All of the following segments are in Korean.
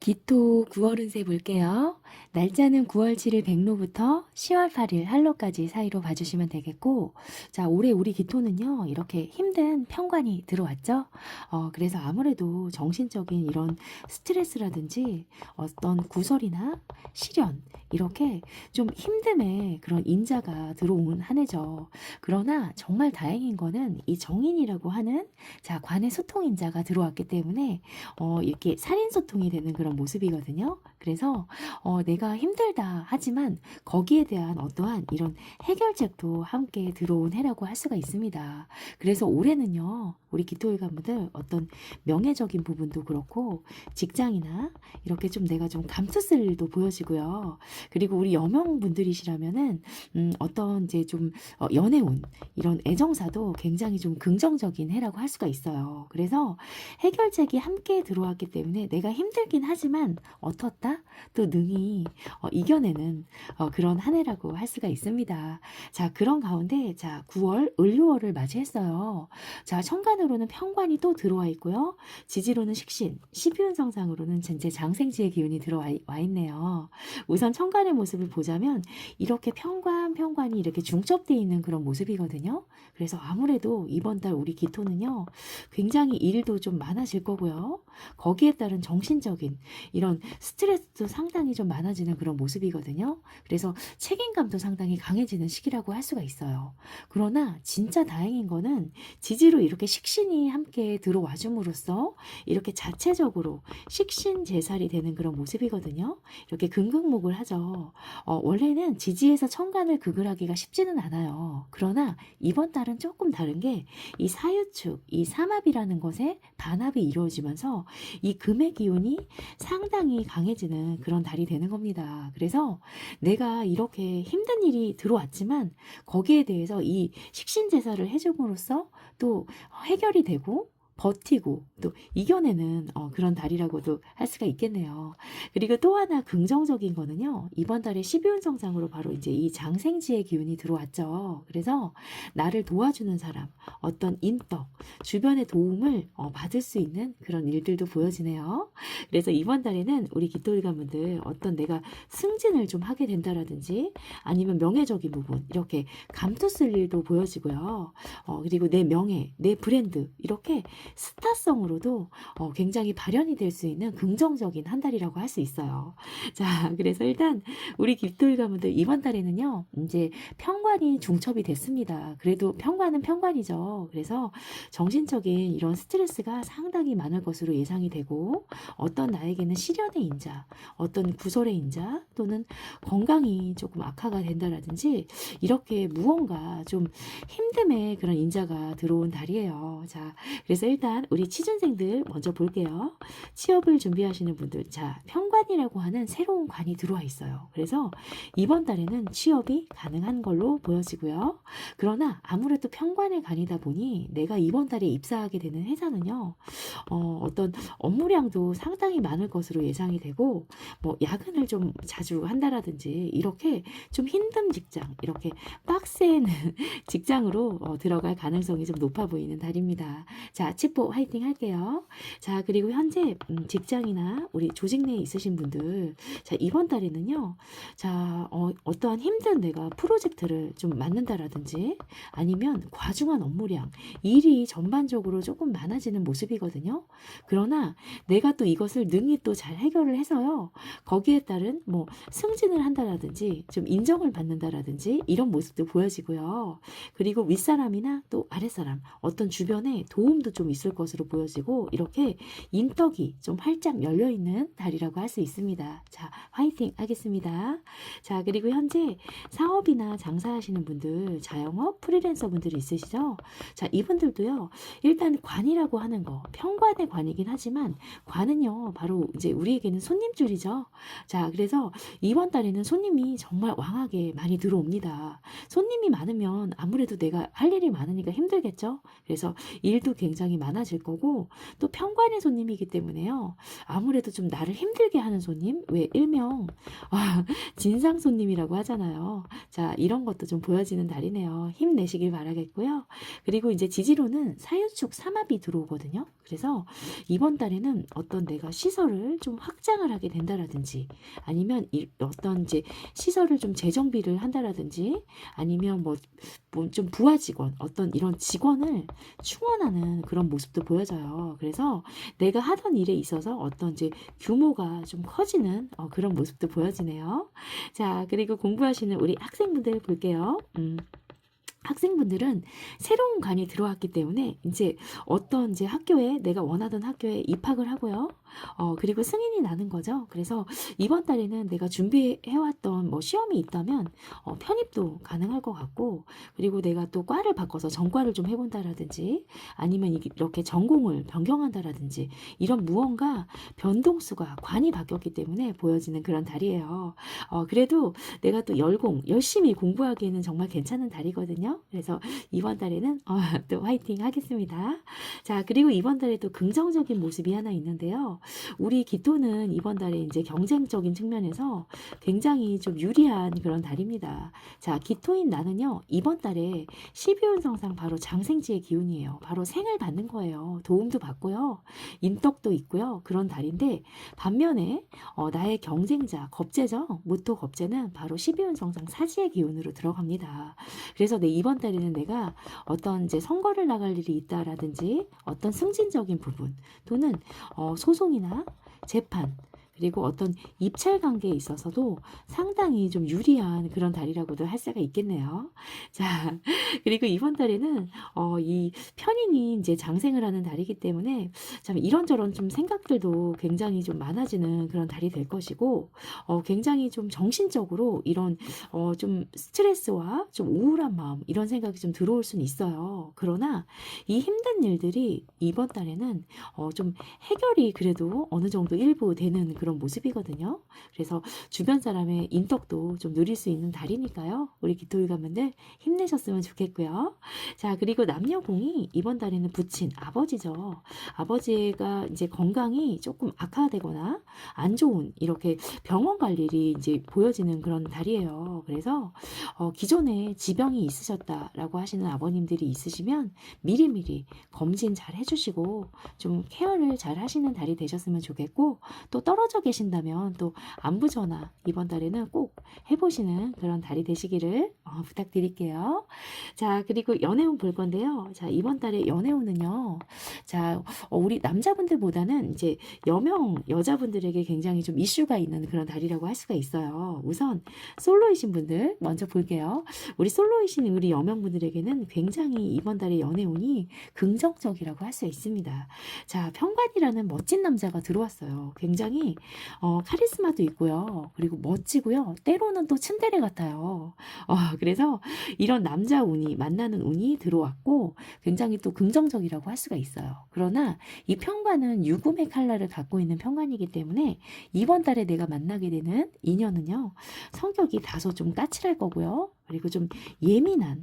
기토 9월 운세 볼게요. 날짜는 9월 7일 백로부터 10월 8일 할로까지 사이로 봐주시면 되겠고, 자, 올해 우리 기토는요, 이렇게 힘든 편관이 들어왔죠? 그래서 아무래도 정신적인 이런 스트레스라든지 어떤 구설이나 시련, 이렇게 좀 힘듦의 그런 인자가 들어온 한 해죠. 그러나 정말 다행인 거는 이 정인이라고 하는 자, 관의 소통인자가 들어왔기 때문에 이렇게 살인소통이 되는 그런 모습이거든요. 그래서 내가 힘들다 하지만 거기에 대한 어떠한 이런 해결책도 함께 들어온 해라고 할 수가 있습니다. 그래서 올해는요, 우리 기토일관분들 어떤 명예적인 부분도 그렇고 직장이나 이렇게 좀 내가 좀 감투쓸 일도 보여지고요. 그리고 우리 여명분들이시라면은 어떤 이제 좀 연애운 이런 애정사도 굉장히 좀 긍정적인 해라고 할 수가 있어요. 그래서 해결책이 함께 들어왔기 때문에 내가 힘들긴 하지만 어떻다? 또 능히 이겨내는 그런 한 해라고 할 수가 있습니다. 자, 그런 가운데 자 9월 을료월을 맞이했어요. 자, 천간으로는 편관이 또 들어와 있고요. 지지로는 식신, 12운 성상으로는 전체 장생지의 기운이 들어와 있네요. 우선 천간의 모습을 보자면 이렇게 편관이 이렇게 중첩되어 있는 그런 모습이거든요. 그래서 아무래도 이번 달 우리 기토는요, 굉장히 일도 좀 많아질 거고요. 거기에 따른 정신적인 이런 스트레스도 상당히 좀 많아지는 그런 모습이거든요. 그래서 책임감도 상당히 강해지는 시기라고 할 수가 있어요. 그러나 진짜 다행인 거는 지지로 이렇게 식신이 함께 들어와 줌으로써 이렇게 자체적으로 식신제살이 되는 그런 모습이거든요. 이렇게 금극목을 하죠. 원래는 지지에서 천간을 극을 하기가 쉽지는 않아요. 그러나 이번 달은 조금 다른 게 이 사유축, 이 삼합이라는 것에 반합이 이루어지면서 이 금의 기운이 상당히 강해지는 그런 달이 되는 겁니다. 그래서 내가 이렇게 힘든 일이 들어왔지만 거기에 대해서 이 식신제사를 해줌으로써 또 해결이 되고 버티고 또 이겨내는 그런 달이라고도 할 수가 있겠네요. 그리고 또 하나 긍정적인 거는요. 이번 달에 12운 성상으로 바로 이제 이 장생지의 기운이 들어왔죠. 그래서 나를 도와주는 사람, 어떤 인덕, 주변의 도움을 받을 수 있는 그런 일들도 보여지네요. 그래서 이번 달에는 우리 기토일관분들 어떤 내가 승진을 좀 하게 된다라든지 아니면 명예적인 부분 이렇게 감투쓸 일도 보여지고요. 그리고 내 명예, 내 브랜드 이렇게 스타성으로도 굉장히 발현이 될 수 있는 긍정적인 한 달이라고 할 수 있어요. 자, 그래서 일단 우리 기토일관분들 이번 달에는요, 이제 편관이 중첩이 됐습니다. 그래도 편관은 편관이죠. 그래서 정신적인 이런 스트레스가 상당히 많을 것으로 예상이 되고 어떤 나에게는 시련의 인자, 어떤 구설의 인자 또는 건강이 조금 악화가 된다라든지 이렇게 무언가 좀 힘듦의 그런 인자가 들어온 달이에요. 자, 그래서 일단 우리 취준생들 먼저 볼게요. 취업을 준비하시는 분들, 자, 편관이라고 하는 새로운 관이 들어와 있어요. 그래서 이번 달에는 취업이 가능한 걸로 보여지고요. 그러나 아무래도 편관의 관이다 보니 내가 이번 달에 입사하게 되는 회사는요, 어떤 업무량도 상당히 많을 것으로 예상이 되고, 뭐 야근을 좀 자주 한다라든지 이렇게 좀 힘든 직장, 이렇게 빡센 직장으로 들어갈 가능성이 좀 높아 보이는 달입니다. 자, 치포 화이팅 할게요. 자, 그리고 현재 직장이나 우리 조직 내에 있으신 분들, 자, 이번 달에는요, 자, 어떠한 힘든 내가 프로젝트를 좀 맡는다라든지 아니면 과중한 업무량, 일이 전반적으로 조금 많아지는 모습이거든요. 그러나 내가 또 이것을 능히 또 잘 해결을 해서요, 거기에 따른 뭐 승진을 한다라든지 좀 인정을 받는다라든지 이런 모습도 보여지고요. 그리고 윗사람이나 또 아랫사람, 어떤 주변에 도움도 좀 있을 것으로 보여지고 이렇게 인덕이 좀 활짝 열려있는 달이라고 할 수 있습니다. 자, 화이팅 하겠습니다. 자, 그리고 현재 사업이나 장사하시는 분들, 자영업, 프리랜서 분들이 있으시죠? 자, 이분들도요, 일단 관이라고 하는 거, 편관의 관이긴 하지만 관은요, 바로 이제 우리에게는 손님줄이죠. 자, 그래서 이번 달에는 손님이 정말 왕하게 많이 들어옵니다. 손님이 많으면 아무래도 내가 할 일이 많으니까 힘들겠죠? 그래서 일도 굉장히 많아질 거고, 또 편관의 손님이기 때문에요. 아무래도 좀 나를 힘들게 하는 손님, 왜 일명 진상 손님이라고 하잖아요. 자, 이런 것도 좀 보여지는 달이네요. 힘내시길 바라겠고요. 그리고 이제 지지로는 사유축 삼합이 들어오거든요. 그래서 이번 달에는 어떤 내가 시설을 좀 확장을 하게 된다라든지, 아니면 어떤 이제 시설을 좀 재정비를 한다라든지, 아니면 뭐 좀 부하 직원, 어떤 이런 직원을 충원하는 그런 모습도 보여져요. 그래서 내가 하던 일에 있어서 어떤 이제 규모가 좀 커지는 그런 모습도 보여지네요. 자, 그리고 공부하시는 우리 학생분들 볼게요. 학생분들은 새로운 관이 들어왔기 때문에 이제 어떤 이제 학교에 내가 원하던 학교에 입학을 하고요. 그리고 승인이 나는 거죠. 그래서 이번 달에는 내가 준비해왔던 뭐 시험이 있다면 편입도 가능할 것 같고, 그리고 내가 또 과를 바꿔서 전과를 좀 해본다라든지, 아니면 이렇게 전공을 변경한다라든지, 이런 무언가 변동수가 관이 바뀌었기 때문에 보여지는 그런 달이에요. 그래도 내가 또 열심히 공부하기에는 정말 괜찮은 달이거든요. 그래서 이번 달에는 또 화이팅 하겠습니다. 자, 그리고 이번 달에 또 긍정적인 모습이 하나 있는데요. 우리 기토는 이번 달에 이제 경쟁적인 측면에서 굉장히 좀 유리한 그런 달입니다. 자, 기토인 나는요, 이번 달에 12운성상 바로 장생지의 기운이에요. 바로 생을 받는 거예요. 도움도 받고요. 인덕도 있고요. 그런 달인데, 반면에 나의 경쟁자, 겁재죠? 무토 겁재는 바로 12운성상 사지의 기운으로 들어갑니다. 그래서 이번 달에는 내가 어떤 이제 선거를 나갈 일이 있다라든지, 어떤 승진적인 부분, 또는 소송이나 재판, 그리고 어떤 입찰 관계에 있어서도 상당히 좀 유리한 그런 달이라고도 할 수가 있겠네요. 자, 그리고 이번 달에는 이 편인이 이제 장생을 하는 달이기 때문에 참 이런저런 좀 생각들도 굉장히 좀 많아지는 그런 달이 될 것이고, 굉장히 좀 정신적으로 이런 좀 스트레스와 좀 우울한 마음, 이런 생각이 좀 들어올 수는 있어요. 그러나 이 힘든 일들이 이번 달에는 좀 해결이 그래도 어느 정도 일부 되는 그런 모습이거든요. 그래서 주변 사람의 인덕도 좀 누릴 수 있는 달이니까요. 우리 기토일관분들 힘내셨으면 좋겠고요. 자, 그리고 남녀공이 이번 달에는 부친 아버지죠. 아버지가 이제 건강이 조금 악화되거나 안 좋은 이렇게 병원 갈 일이 이제 보여지는 그런 달이에요. 그래서 기존에 지병이 있으셨다라고 하시는 아버님들이 있으시면 미리미리 검진 잘 해주시고 좀 케어를 잘 하시는 달이 되셨으면 좋겠고, 또 떨어져 계신다면 또 안부 전화 이번 달에는 꼭 해보시는 그런 달이 되시기를 부탁드릴게요. 자, 그리고 연애운 볼 건데요. 자, 이번 달에 연애운은요. 자, 우리 남자분들보다는 이제 여명 여자분들에게 굉장히 좀 이슈가 있는 그런 달이라고 할 수가 있어요. 우선 솔로이신 분들 먼저 볼게요. 우리 솔로이신 우리 여명분들에게는 굉장히 이번 달에 연애운이 긍정적이라고 할 수 있습니다. 자, 편관이라는 멋진 남자가 들어왔어요. 굉장히 카리스마도 있고요. 그리고 멋지고요. 때로는 또 츤데레 같아요. 그래서 이런 남자 운이, 만나는 운이 들어왔고 굉장히 또 긍정적이라고 할 수가 있어요. 그러나 이 편관은 유금의 칼날을 갖고 있는 편관이기 때문에 이번 달에 내가 만나게 되는 인연은요, 성격이 다소 좀 까칠할 거고요. 그리고 좀 예민한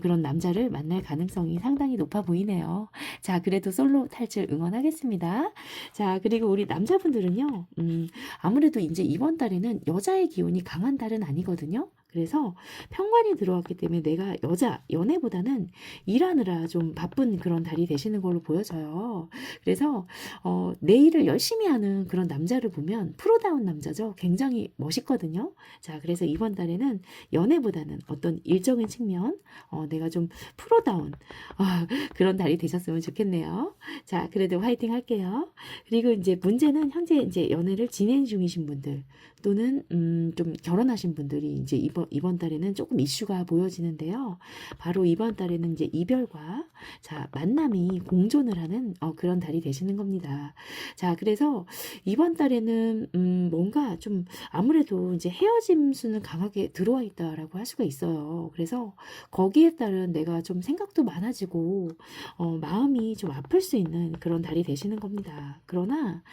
그런 남자를 만날 가능성이 상당히 높아 보이네요. 자, 그래도 솔로 탈출 응원하겠습니다. 자, 그리고 우리 남자분들은요, 아무래도 이제 이번 달에는 여자의 기운이 강한 달은 아니거든요. 그래서 편관이 들어왔기 때문에 내가 여자 연애보다는 일하느라 좀 바쁜 그런 달이 되시는 걸로 보여져요. 그래서 내 일을 열심히 하는 그런 남자를 보면 프로다운 남자죠. 굉장히 멋있거든요. 자, 그래서 이번 달에는 연애보다는 어떤 일적인 측면, 내가 좀 프로다운 그런 달이 되셨으면 좋겠네요. 자, 그래도 화이팅 할게요. 그리고 이제 문제는 현재 이제 연애를 진행 중이신 분들, 또는 좀 결혼하신 분들이 이제 이번 달에는 조금 이슈가 보여지는데요. 바로 이번 달에는 이제 이별과 만남이 공존을 하는 그런 달이 되시는 겁니다. 자, 그래서 이번 달에는 뭔가 좀 아무래도 이제 헤어짐 수는 강하게 들어와 있다라고 할 수가 있어요. 그래서 거기에 따른 내가 좀 생각도 많아지고 마음이 좀 아플 수 있는 그런 달이 되시는 겁니다. 그러나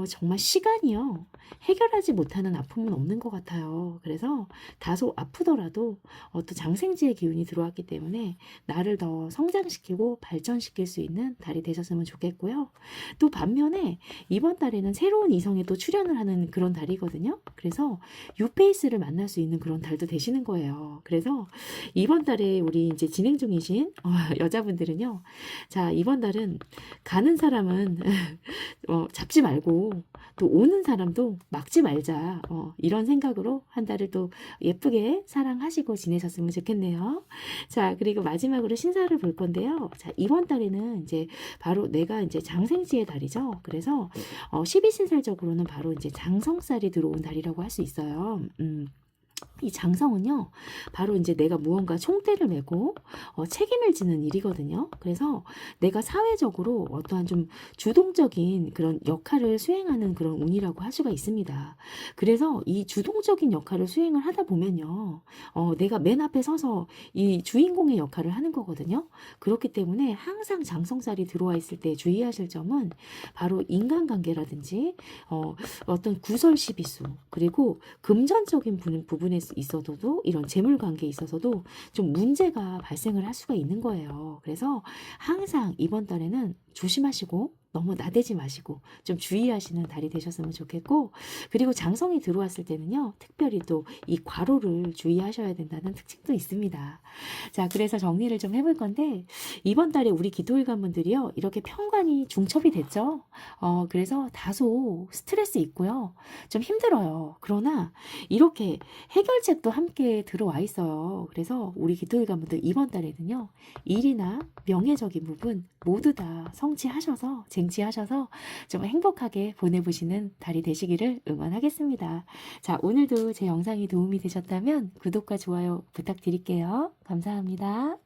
정말 시간이요, 해결하지 못하는 아픔은 없는 것 같아요. 그래서 다소 아프더라도 또 장생지의 기운이 들어왔기 때문에 나를 더 성장시키고 발전시킬 수 있는 달이 되셨으면 좋겠고요. 또 반면에 이번 달에는 새로운 이성에 또 출연을 하는 그런 달이거든요. 그래서 뉴페이스를 만날 수 있는 그런 달도 되시는 거예요. 그래서 이번 달에 우리 이제 진행 중이신 여자분들은요. 자, 이번 달은 가는 사람은 잡지 말고 또 오는 사람도 막지 말자. 이런 생각으로 한 달을 또 예쁘게 사랑하시고 지내셨으면 좋겠네요. 자, 그리고 마지막으로 신사를 볼 건데요. 자, 이번 달에는 이제 바로 내가 이제 장생지의 달이죠. 그래서 12신살적으로는 바로 이제 장성살이 들어온 달이라고 할 수 있어요. 이 장성은요, 바로 이제 내가 무언가 총대를 메고 책임을 지는 일이거든요. 그래서 내가 사회적으로 어떠한 좀 주동적인 그런 역할을 수행하는 그런 운이라고 할 수가 있습니다. 그래서 이 주동적인 역할을 수행을 하다 보면요, 내가 맨 앞에 서서 이 주인공의 역할을 하는 거거든요. 그렇기 때문에 항상 장성살이 들어와 있을 때 주의하실 점은 바로 인간관계라든지 어떤 구설시비수, 그리고 금전적인 부분에 있어서도 이런 재물 관계에 있어서도 좀 문제가 발생을 할 수가 있는 거예요. 그래서 항상 이번 달에는 조심하시고 너무 나대지 마시고 좀 주의하시는 달이 되셨으면 좋겠고, 그리고 장성이 들어왔을 때는요, 특별히 또 이 과로를 주의하셔야 된다는 특징도 있습니다. 자, 그래서 정리를 좀 해볼 건데, 이번 달에 우리 기토일관분들이요, 이렇게 편관이 중첩이 됐죠. 그래서 다소 스트레스 있고요, 좀 힘들어요. 그러나 이렇게 해결책도 함께 들어와 있어요. 그래서 우리 기토일관분들 이번 달에는요, 일이나 명예적인 부분 모두 다 성취하셔서 쟁취하셔서 좀 행복하게 보내보시는 달이 되시기를 응원하겠습니다. 자, 오늘도 제 영상이 도움이 되셨다면 구독과 좋아요 부탁드릴게요. 감사합니다.